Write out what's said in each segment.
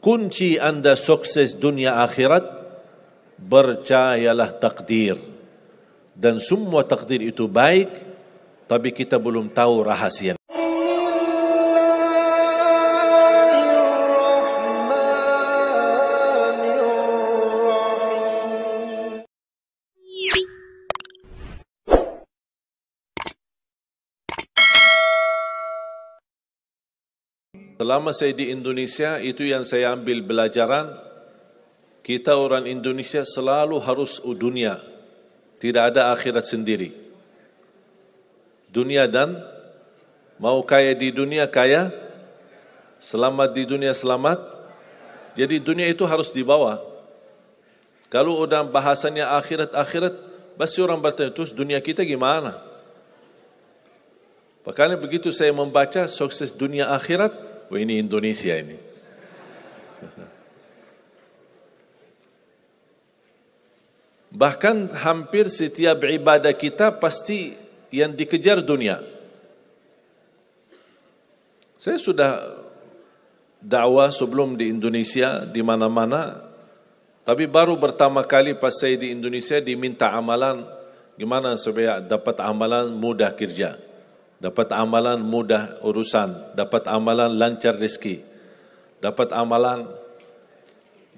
kunci Anda sukses dunia akhirat, percayalah takdir. Dan semua takdir itu baik, tapi kita belum tahu rahasia. Selama saya di Indonesia, itu yang saya ambil pelajaran. Kita orang Indonesia selalu harus dunia. Tidak ada akhirat sendiri. Dunia dan mau kaya di dunia kaya, selamat di dunia selamat. Jadi dunia itu harus dibawa. Kalau udah bahasanya akhirat, pasti orang bertanya, terus dunia kita gimana? Makanya begitu saya membaca sukses dunia akhirat, wah ini Indonesia ini. Bahkan hampir setiap ibadah kita pasti yang dikejar dunia. Saya sudah dakwah sebelum di Indonesia, di mana-mana. Tapi baru pertama kali pas saya di Indonesia diminta amalan, gimana supaya dapat amalan mudah kerja, dapat amalan mudah urusan, dapat amalan lancar rezeki, dapat amalan.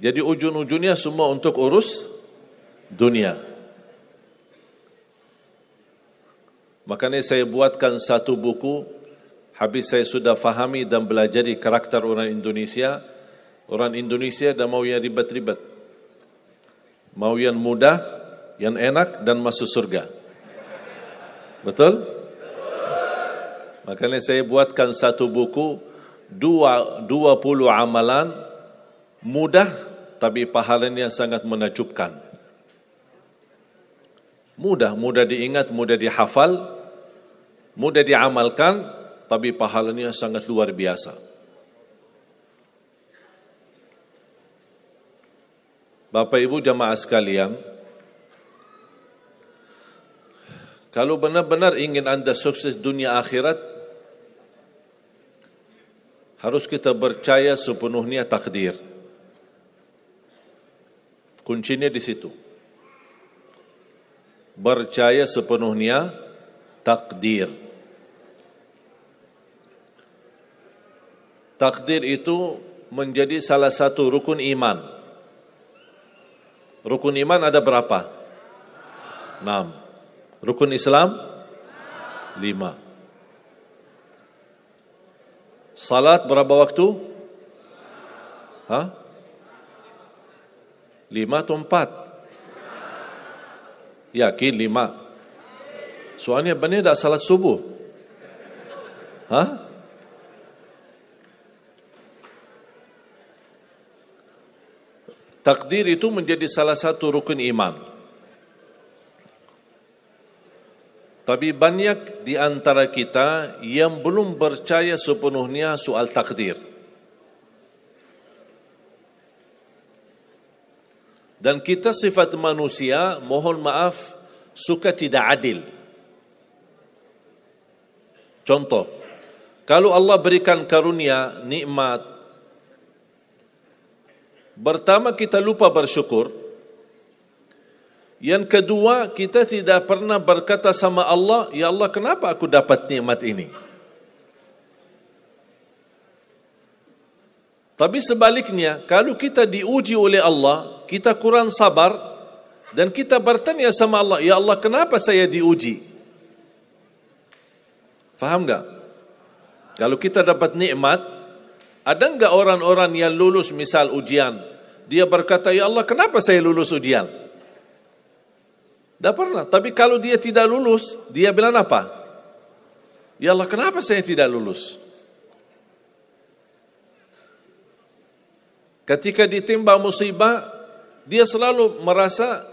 Jadi ujung-ujungnya semua untuk urus dunia. Makanya saya buatkan satu buku, habis saya sudah fahami dan belajari karakter orang Indonesia. Orang Indonesia dah mau yang ribet-ribet, mau yang mudah, yang enak dan masuk surga. Betul? Makanya saya buatkan satu buku, 20 amalan mudah tapi pahalanya sangat menakjubkan. Mudah diingat, mudah dihafal, mudah diamalkan, tapi pahalanya sangat luar biasa. Bapak Ibu jamaah sekalian, kalau benar-benar ingin Anda sukses dunia akhirat, harus kita percaya sepenuhnya takdir. Kuncinya di situ. Percaya sepenuhnya takdir. Takdir itu menjadi salah satu rukun iman. Rukun iman ada berapa? 6. Rukun Islam? 5. Salat berapa waktu? 5 atau 4? Yakin 5? Soalnya benar tak salat subuh? Takdir itu menjadi salah satu rukun iman. Tapi banyak di antara kita yang belum percaya sepenuhnya soal takdir. Dan kita sifat manusia, mohon maaf, suka tidak adil. Contoh, kalau Allah berikan karunia, nikmat, pertama kita lupa bersyukur. Yang kedua, kita tidak pernah berkata sama Allah, ya Allah kenapa aku dapat nikmat ini? Tapi sebaliknya, kalau kita diuji oleh Allah, kita kurang sabar, dan kita bertanya sama Allah, ya Allah kenapa saya diuji? Faham tak? Kalau kita dapat nikmat, ada enggak orang-orang yang lulus misal ujian, dia berkata, ya Allah kenapa saya lulus ujian? Tak pernah. Tapi kalau dia tidak lulus, dia bilang apa? Ya Allah kenapa saya tidak lulus? Ketika ditimpa musibah, dia selalu merasa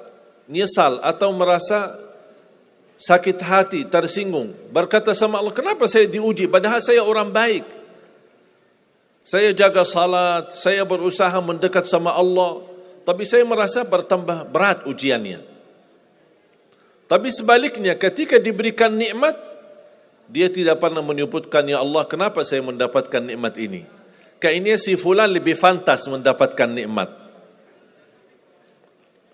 nyesal atau merasa sakit hati, tersinggung. Berkata sama Allah, kenapa saya diuji? Padahal saya orang baik. Saya jaga salat, saya berusaha mendekat sama Allah. Tapi saya merasa bertambah berat ujiannya. Tapi sebaliknya, ketika diberikan nikmat, dia tidak pernah menyebutkan, ya Allah kenapa saya mendapatkan nikmat ini? kayaknya si fulan lebih pantas mendapatkan nikmat.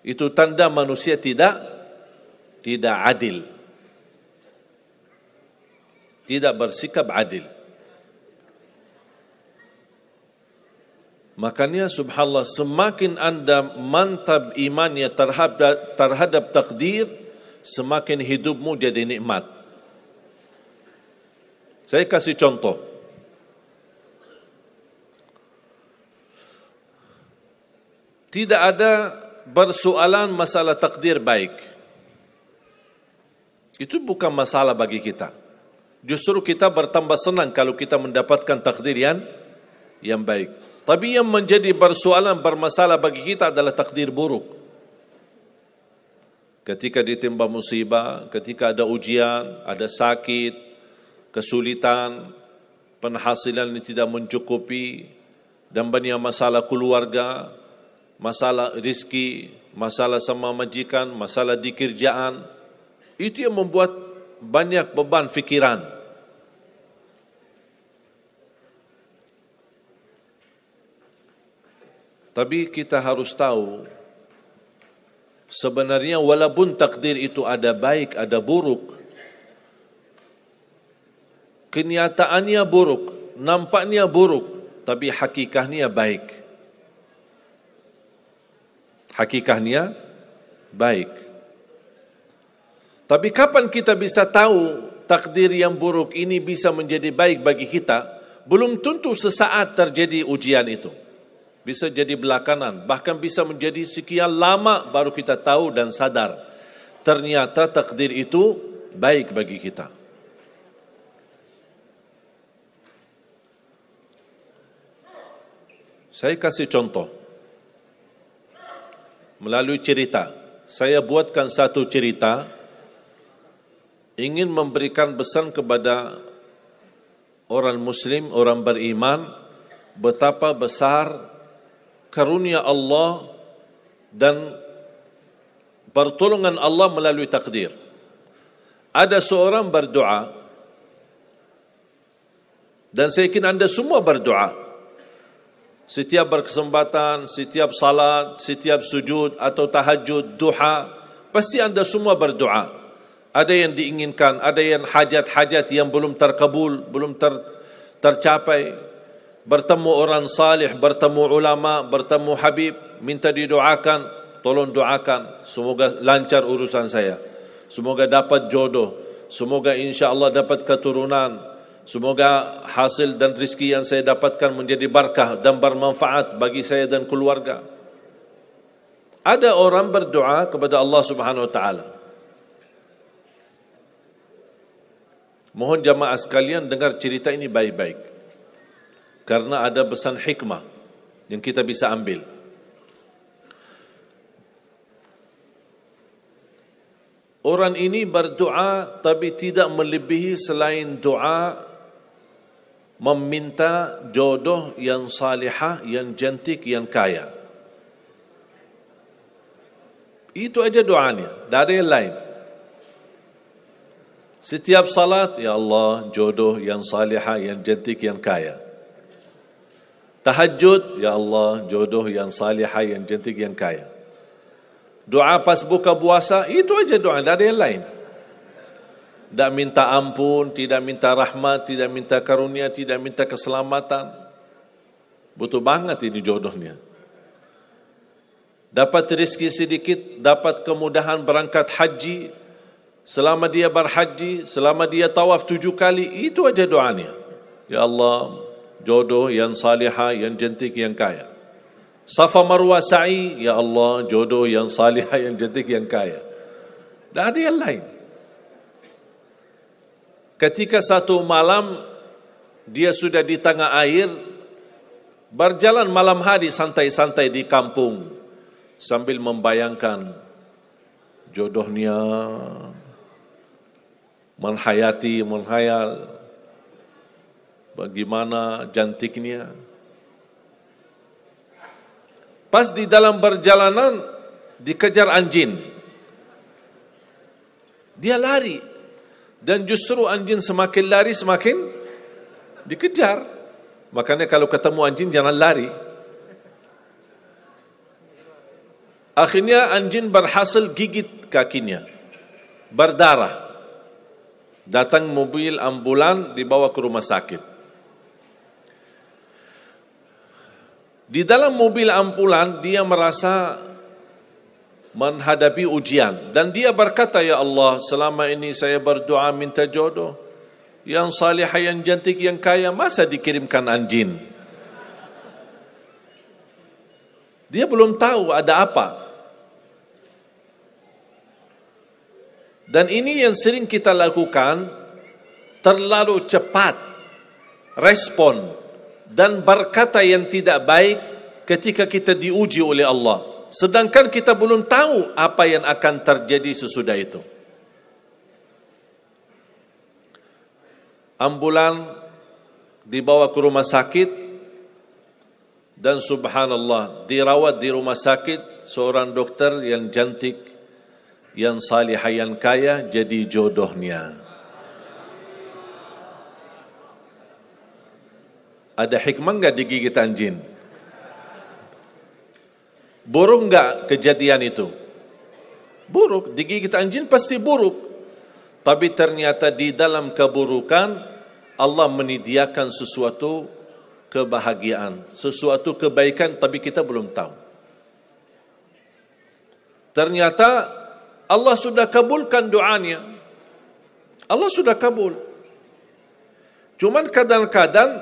Itu tanda manusia tidak adil. Tidak bersikap adil. Makanya subhanallah, semakin anda mantap imannya terhadap takdir, semakin hidupmu jadi nikmat. Saya kasih contoh. Tidak ada persoalan masalah takdir baik. Itu bukan masalah bagi kita. Justru kita bertambah senang kalau kita mendapatkan takdir yang baik. Tapi yang menjadi persoalan bermasalah bagi kita adalah takdir buruk. Ketika ditimpa musibah, ketika ada ujian, ada sakit, kesulitan, penghasilan yang tidak mencukupi, dan banyak masalah keluarga, masalah rezeki, masalah sama majikan, masalah di kerjaan, itu yang membuat banyak beban fikiran. Tapi kita harus tahu, sebenarnya walaupun takdir itu ada baik, ada buruk, kenyataannya buruk, nampaknya buruk, tapi hakikahnya baik. Hakikahnya baik. Tapi kapan kita bisa tahu takdir yang buruk ini bisa menjadi baik bagi kita? Belum tentu sesaat terjadi ujian itu. Bisa jadi belakangan, bahkan bisa menjadi sekian lama baru kita tahu dan sadar ternyata takdir itu baik bagi kita. Saya kasih contoh melalui cerita. Saya buatkan satu cerita, ingin memberikan pesan kepada orang muslim, orang beriman, betapa besar karunia Allah dan pertolongan Allah melalui takdir. Ada seorang berdoa, dan saya yakin anda semua berdoa. Setiap berkesempatan, setiap salat, setiap sujud atau tahajud, duha, pasti anda semua berdoa. Ada yang diinginkan, ada yang hajat-hajat yang belum terkabul, belum tercapai. Bertemu orang salih, bertemu ulama, bertemu habib, minta didoakan, tolong doakan, semoga lancar urusan saya, semoga dapat jodoh, semoga insya Allah dapat keturunan, semoga hasil dan rezeki yang saya dapatkan menjadi berkah dan bermanfaat bagi saya dan keluarga. Ada orang berdoa kepada Allah Subhanahu Wa Taala. Mohon jamaah sekalian dengar cerita ini baik-baik, karena ada pesan hikmah yang kita bisa ambil. Orang ini berdoa tapi tidak melebihi selain doa meminta jodoh yang salihah, yang cantik, yang kaya. Itu aja doanya, tak ada yang lain. Setiap salat, ya Allah, jodoh yang salihah, yang cantik, yang kaya. Tahajud, ya Allah, jodoh yang salihah, yang cantik, yang kaya. Doa pas buka puasa, itu aja doa, tak ada yang lain. Tak minta ampun, tidak minta rahmat, tidak minta karunia, tidak minta keselamatan. Butuh banget ini jodohnya. Dapat rezeki sedikit, dapat kemudahan berangkat haji. Selama dia berhaji, selama dia tawaf 7 kali, itu aja doanya. Ya Allah, jodoh yang salihah, yang cantik, yang kaya. Safa Marwah sa'i, ya Allah, jodoh yang salihah, yang cantik, yang kaya. Tak ada yang lain. Ketika satu malam dia sudah di tengah air, berjalan malam hari santai-santai di kampung sambil membayangkan jodohnya, menghayal bagaimana cantiknya. Pas di dalam perjalanan dikejar anjing. Dia lari. Dan justru anjing semakin lari semakin dikejar. Makanya kalau ketemu anjing jangan lari. Akhirnya anjing berhasil gigit kakinya, berdarah. Datang mobil ambulan dibawa ke rumah sakit. Di dalam mobil ambulan dia merasa menghadapi ujian dan dia berkata, ya Allah, selama ini saya berdoa minta jodoh yang salihah, yang cantik, yang kaya, masa dikirimkan anjing? Dia belum tahu ada apa. Dan ini yang sering kita lakukan, terlalu cepat respon dan berkata yang tidak baik ketika kita diuji oleh Allah, sedangkan kita belum tahu apa yang akan terjadi sesudah itu. Ambulan dibawa ke rumah sakit dan subhanallah dirawat di rumah sakit seorang dokter yang cantik, yang salihah, yang kaya, jadi jodohnya. Ada hikmah enggak digigit anjing? Buruk enggak kejadian itu? Buruk, digigit anjing pasti buruk. Tapi ternyata di dalam keburukan Allah menyediakan sesuatu kebahagiaan, sesuatu kebaikan, tapi kita belum tahu. Ternyata Allah sudah kabulkan doanya. Allah sudah kabul. Cuman kadang-kadang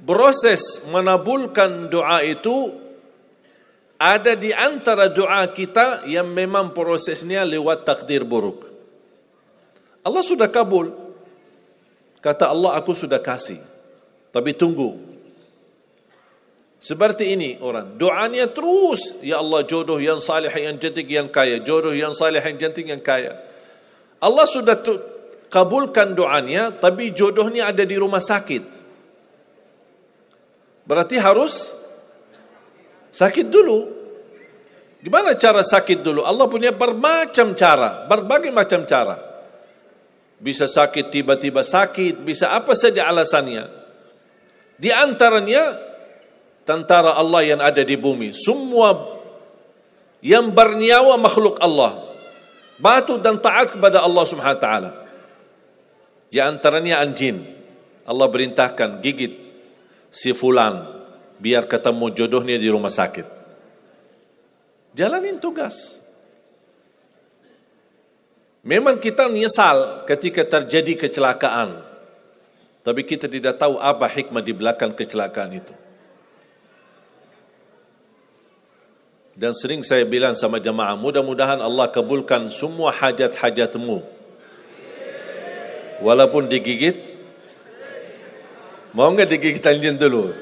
proses menabulkan doa itu ada di antara doa kita yang memang prosesnya lewat takdir buruk. Allah sudah kabul. Kata Allah, aku sudah kasih. Tapi tunggu. Seperti ini orang, doanya terus, ya Allah jodoh yang salih, yang cantik, yang kaya, jodoh yang salih, yang cantik, yang kaya. Allah sudah kabulkan doanya, tapi jodohnya ada di rumah sakit. Berarti harus sakit dulu. Gimana cara sakit dulu? Allah punya bermacam cara, berbagai macam cara. Bisa sakit, tiba-tiba sakit, bisa apa saja alasannya. Di antaranya tentara Allah yang ada di bumi, semua yang bernyawa makhluk Allah, patuh dan taat kepada Allah Subhanahu wa taala. Di antaranya anjing. Allah perintahkan gigit si fulan biar ketemu jodohnya di rumah sakit. Jalanin tugas. Memang kita menyesal ketika terjadi kecelakaan, tapi kita tidak tahu apa hikmah di belakang kecelakaan itu. Dan sering saya bilang sama jemaah, mudah-mudahan Allah kabulkan semua hajat-hajatmu. Walaupun digigit, mau enggak digigit anjing dulu?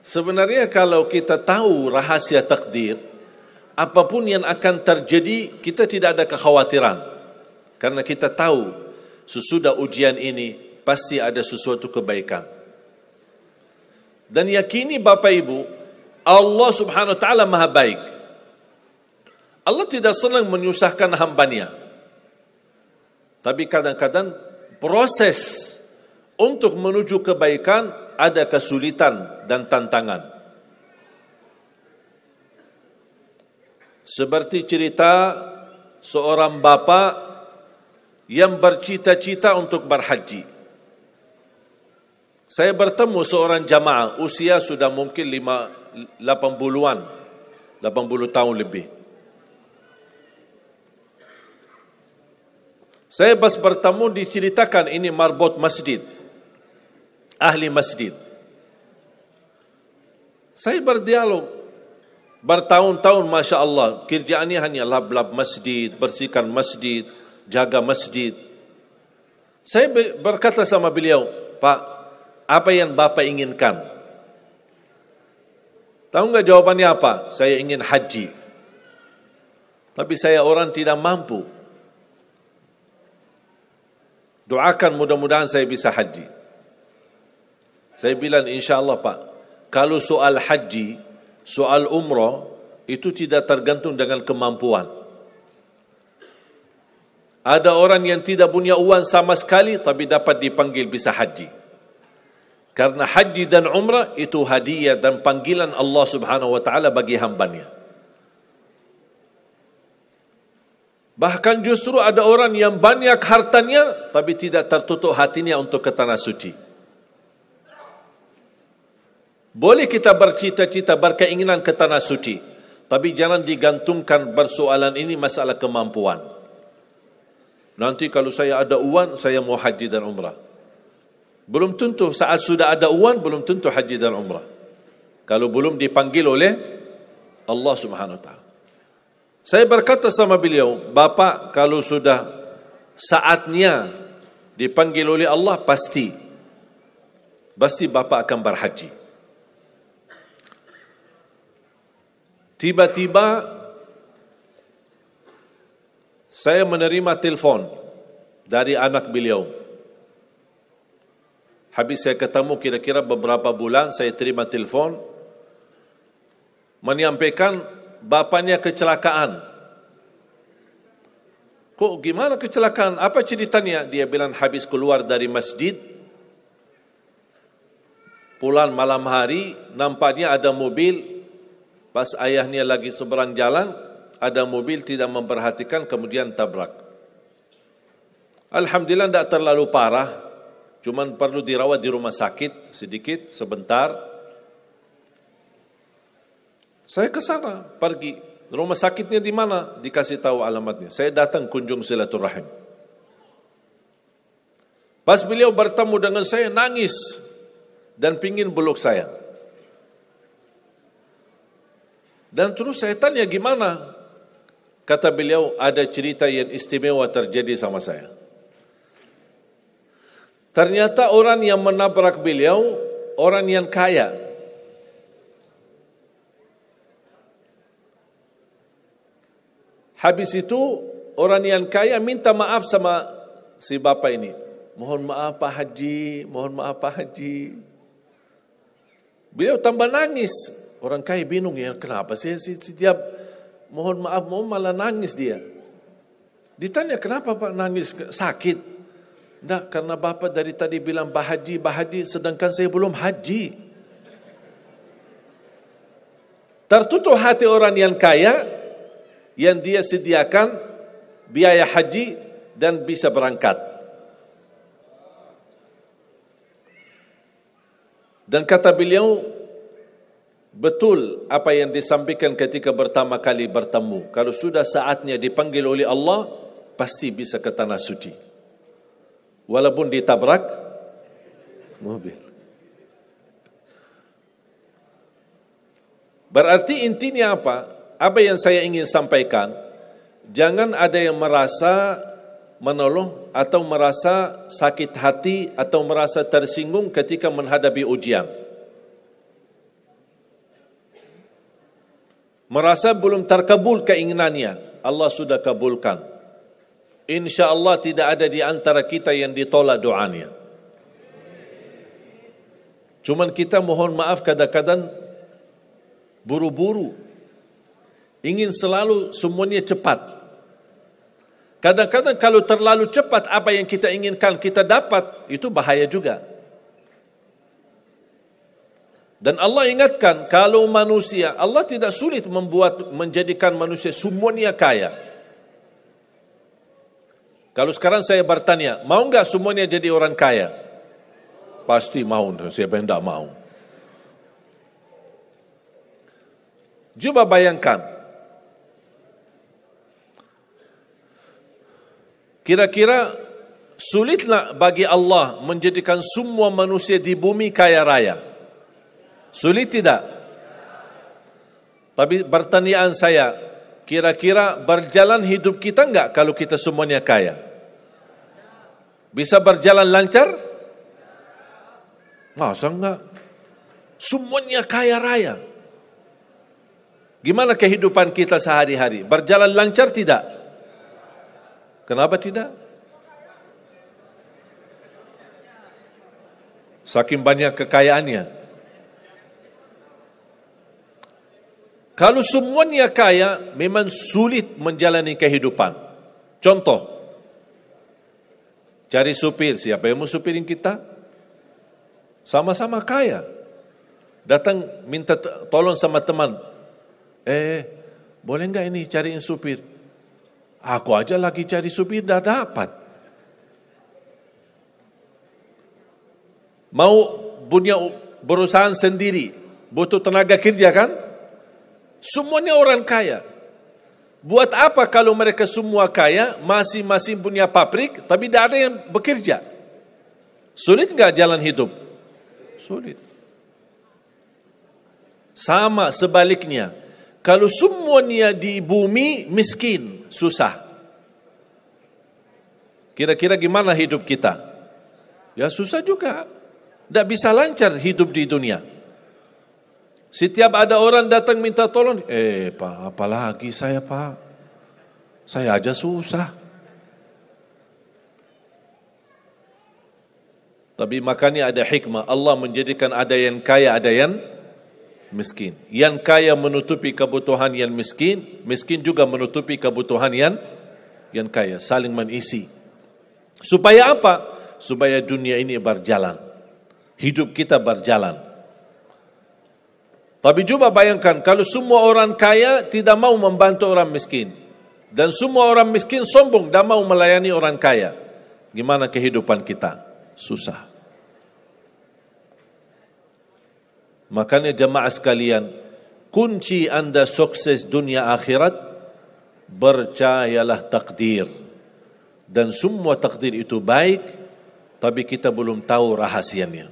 Sebenarnya kalau kita tahu rahasia takdir, apapun yang akan terjadi, kita tidak ada kekhawatiran. Karena kita tahu sesudah ujian ini pasti ada sesuatu kebaikan. Dan yakini Bapak Ibu, Allah Subhanahu wa taala Maha baik. Allah tidak senang menyusahkan hambanya. Tapi kadang-kadang proses untuk menuju kebaikan ada kesulitan dan tantangan. Seperti cerita seorang bapa yang bercita-cita untuk berhaji. Saya bertemu seorang jamaah, usia sudah mungkin 80-an, 80 tahun lebih. Saya pas bertemu diceritakan ini marbot masjid, ahli masjid. Saya berdialog, bertahun-tahun Masya Allah, kerjaannya hanya lap-lap masjid, bersihkan masjid, jaga masjid. Saya berkata sama beliau, Pak, apa yang Bapak inginkan? Tahu enggak jawabannya apa? Saya ingin haji. Tapi saya orang tidak mampu. Doakan mudah-mudahan saya bisa haji. Saya bilang insyaAllah Pak, kalau soal haji, soal umrah, itu tidak tergantung dengan kemampuan. Ada orang yang tidak punya uang sama sekali tapi dapat dipanggil bisa haji. Karena haji dan umrah itu hadiah dan panggilan Allah Subhanahu wa taala bagi hambanya. Bahkan justru ada orang yang banyak hartanya tapi tidak tertutup hatinya untuk ke tanah suci. Boleh kita bercita-cita, berkeinginan ke tanah suci, tapi jangan digantungkan persoalan ini masalah kemampuan. Nanti kalau saya ada uang, saya mau haji dan umrah. Belum tentu saat sudah ada uang, belum tentu haji dan umrah. Kalau belum dipanggil oleh Allah Subhanahu wa taala. Saya berkata sama beliau, Bapak kalau sudah saatnya dipanggil oleh Allah, pasti Bapak akan berhaji. Tiba-tiba saya menerima telefon dari anak beliau. Habis saya ketemu kira-kira beberapa bulan, saya terima telefon menyampaikan bapaknya kecelakaan. Kok gimana kecelakaan? Apa ceritanya? Dia bilang habis keluar dari masjid, pulang malam hari, nampaknya ada mobil, pas ayahnya lagi seberang jalan, ada mobil tidak memperhatikan, kemudian tabrak. Alhamdulillah tidak terlalu parah, cuman perlu dirawat di rumah sakit sedikit, sebentar. Saya ke sana, pergi. Rumah sakitnya di mana? Dikasih tahu alamatnya. Saya datang kunjung silaturahim. Pas beliau bertemu dengan saya, nangis dan pingin peluk saya. Dan terus saya tanya gimana? Kata beliau, ada cerita yang istimewa terjadi sama saya. Ternyata orang yang menabrak beliau, orang yang kaya. Habis itu orang yang kaya minta maaf sama si bapak ini. Mohon maaf Pak Haji, mohon maaf Pak Haji. Beliau tambah nangis. Orang kaya bingung, ya kenapa sih setiap mohon maaf malah nangis dia. Ditanya kenapa Pak nangis, sakit? Tidak, karena bapak dari tadi bilang Pak Haji, sedangkan saya belum haji. Tertutup hati orang yang kaya, yang dia sediakan biaya haji dan bisa berangkat. Dan kata beliau, betul apa yang disampaikan ketika pertama kali bertemu. Kalau sudah saatnya dipanggil oleh Allah, pasti bisa ke tanah suci. Walaupun ditabrak mobil. Berarti intinya apa? Apa yang saya ingin sampaikan, jangan ada yang merasa menolong atau merasa sakit hati atau merasa tersinggung ketika menghadapi ujian. Merasa belum terkabul keinginannya, Allah sudah kabulkan. InsyaAllah tidak ada di antara kita yang ditolak doanya. Cuman kita mohon maaf kadang-kadang buru-buru. Ingin selalu semuanya cepat. Kadang-kadang kalau terlalu cepat apa yang kita inginkan kita dapat, itu bahaya juga. Dan Allah ingatkan, kalau manusia, Allah tidak sulit menjadikan manusia semuanya kaya. Kalau sekarang saya bertanya, mau enggak semuanya jadi orang kaya? Pasti mau, siapa yang tidak mau? Coba bayangkan, kira-kira sulitlah bagi Allah menjadikan semua manusia di bumi kaya raya? Sulit tidak? Tapi pertanyaan saya, kira-kira berjalan hidup kita enggak kalau kita semuanya kaya? Bisa berjalan lancar? Masa enggak? Semuanya kaya raya. Gimana kehidupan kita sehari-hari? Berjalan lancar tidak? Kenapa tidak? Saking banyak kekayaannya. Kalau semuanya kaya, memang sulit menjalani kehidupan. Contoh, cari supir. Siapa yang mau supirin kita? Sama-sama kaya. Datang minta tolong sama teman. Boleh enggak ini cariin supir? Aku aja lagi cari supir, dah dapat. Mau punya perusahaan sendiri, butuh tenaga kerja kan? Semuanya orang kaya. Buat apa kalau mereka semua kaya, masing-masing punya pabrik, tapi tidak ada yang bekerja? Sulit enggak jalan hidup? Sulit. Sama sebaliknya, kalau semuanya di bumi miskin, susah. Kira-kira gimana hidup kita? Ya susah juga. Tidak bisa lancar hidup di dunia. Setiap ada orang datang minta tolong, Pak, apalagi saya Pak? Saya aja susah. Tapi makanya ada hikmah. Allah menjadikan ada yang kaya, ada yang miskin. Yang kaya menutupi kebutuhan yang miskin, miskin juga menutupi kebutuhan yang kaya, saling mengisi. Supaya apa? Supaya dunia ini berjalan, hidup kita berjalan. Tapi coba bayangkan kalau semua orang kaya tidak mau membantu orang miskin, dan semua orang miskin sombong dan mau melayani orang kaya, gimana kehidupan kita? Susah. Makanya jemaah sekalian, kunci anda sukses dunia akhirat, percayalah takdir. Dan semua takdir itu baik, tapi kita belum tahu rahasianya.